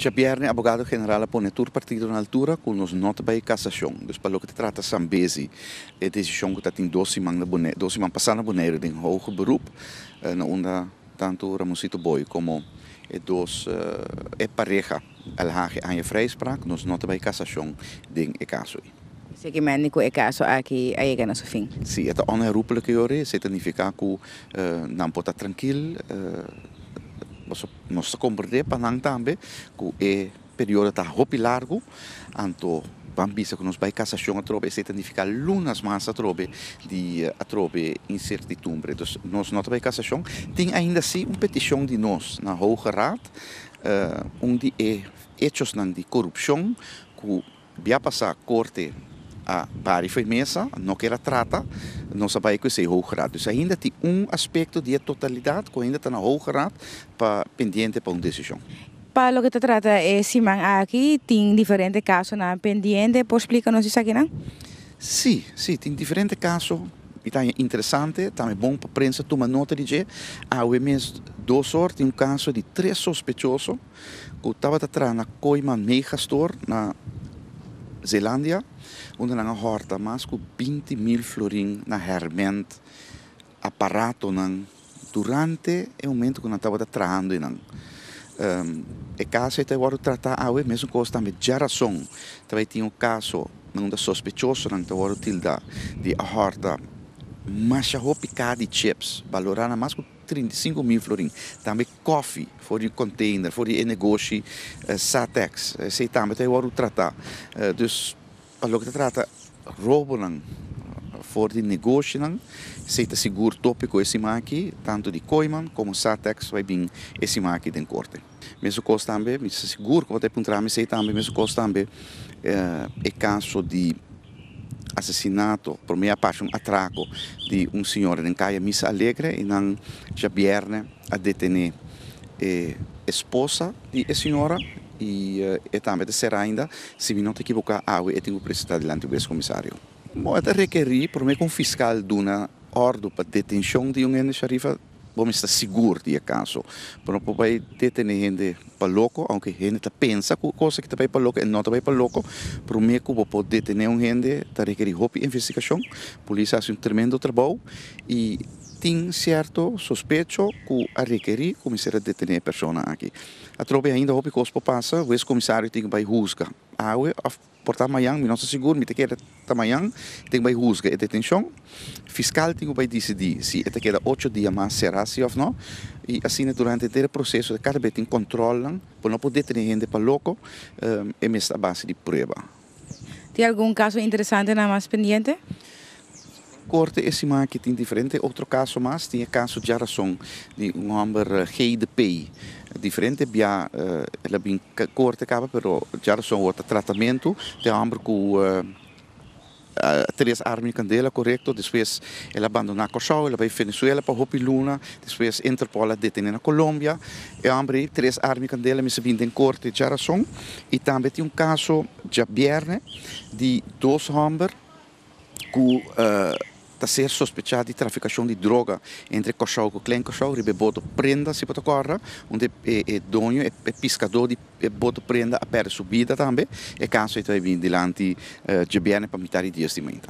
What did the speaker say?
Já viernes, abogado-general põe todo partido na altura com nos nota para a cassação. Então, para o que trata de Zambezi, a decisão que está em 2 semanas passada na Bonaire, em hoge beroep, na onda tanto Ramosito Boy como a pareja, alhage aan je vrijspraak, nos nota para a cassação de caso. Seguimento é caso aqui aí na seu fim. Sim, é onherroepelijk jore, significa que não pode estar tranquilo. Nós compreendemos para também que o período está muito largo, então vamos ver que nós vai cassação a trobe, significa lunas mais a trobe de a trobe incertidumbre. Então nós não vai cassação, tem ainda assim uma petição de nós na Hoge Raad, onde é hechos de corrupção que vai passar a corte a várias firmeza, não quer trata, não sabe que é Hoge Raad. Dus ainda tem aspecto de totalidade que ainda está na Hoge Raad para pendiente para uma decisão. Para o que se trata é Simão aqui tem diferentes casos na pendiente, pode explicar-nos isso aqui, não? Sim, tem diferentes casos. E está interessante, também bom para a prensa tomar nota de que há mesmo 2 sortes, um caso de 3 sospechosos que estava atrás na Coiman Megastore na Zelândia, onde na horta mais que 20.000 florin na herment aparato durante o momento que nós estava trabalhando. O caso é agora tratar a mesma coisa também geração. Também tinha um caso onde sospechoso não estava tilda de a horta mas já picado de chips, valorando mais que 35.000 florin. Também coffee, for de container, for de negócio, Satex, sei também tem agora tratar. Dus para o que trata roubo não, for de negócio não, sei tá seguro tópico esse aqui, tanto de Coiman como Satex vai vir esse aqui de corte. Mesmo coisa também, me seguro que vou ter encontrar, me sei também, mesmo coisa também é caso de assassinato, por minha parte um atraco de senhor em Caia Missa Alegre e não já viernes a detener esposa de senhora e também será ainda, se me não te equivocar, eu tenho que apresentar diante do ex-comissário. Mas requerir, por mim, que um fiscal de uma ordem para detenção de um xerife, vamos estar seguro de caso. Pero não vai detener gente para louco, aunque gente pensa que coisa que está para louco e não está para louco, para mim que vou poder detener gente, está requerir roupa investigação, a polícia faz tremendo trabalho e tem certo suspeito que a requerir começar a detener a pessoa aqui. A tropa ainda roupa que os passa, o ex-comissário tem que vai rusga. Portar amanhã, me não estou seguro, me te queda amanhã, tem que rusga a detenção. Fiscal tem que decidir se te queda 8 dias mais será sim ou não. E assim, durante o processo, de cada vez tem controle, para não poder ter gente para louco, é mesmo a base de prova. Tem algum caso interessante na mais pendiente? Corte esse que tem diferente. Outro caso mais, tinha caso de geração de homem GDP. Diferente, ela bem corte acaba, pero geração outro tratamento, tem homem com 3 armas candela, correto, depois ela abandona Kosovo, ela vai para Venezuela para Hopi Luna, depois Interpol a detém na Colômbia, e homem 3 armas candela, me sabem em corte de geração, e também tem caso de viernes de 2 homens que está ser suspeitado de traficação de droga entre Kosovo e Klein Kosovo, e boto prenda se pode correr, onde é dono, é pescador de boto prenda a per subida também, e caso vai vir diante de bem para metade dias de manhã.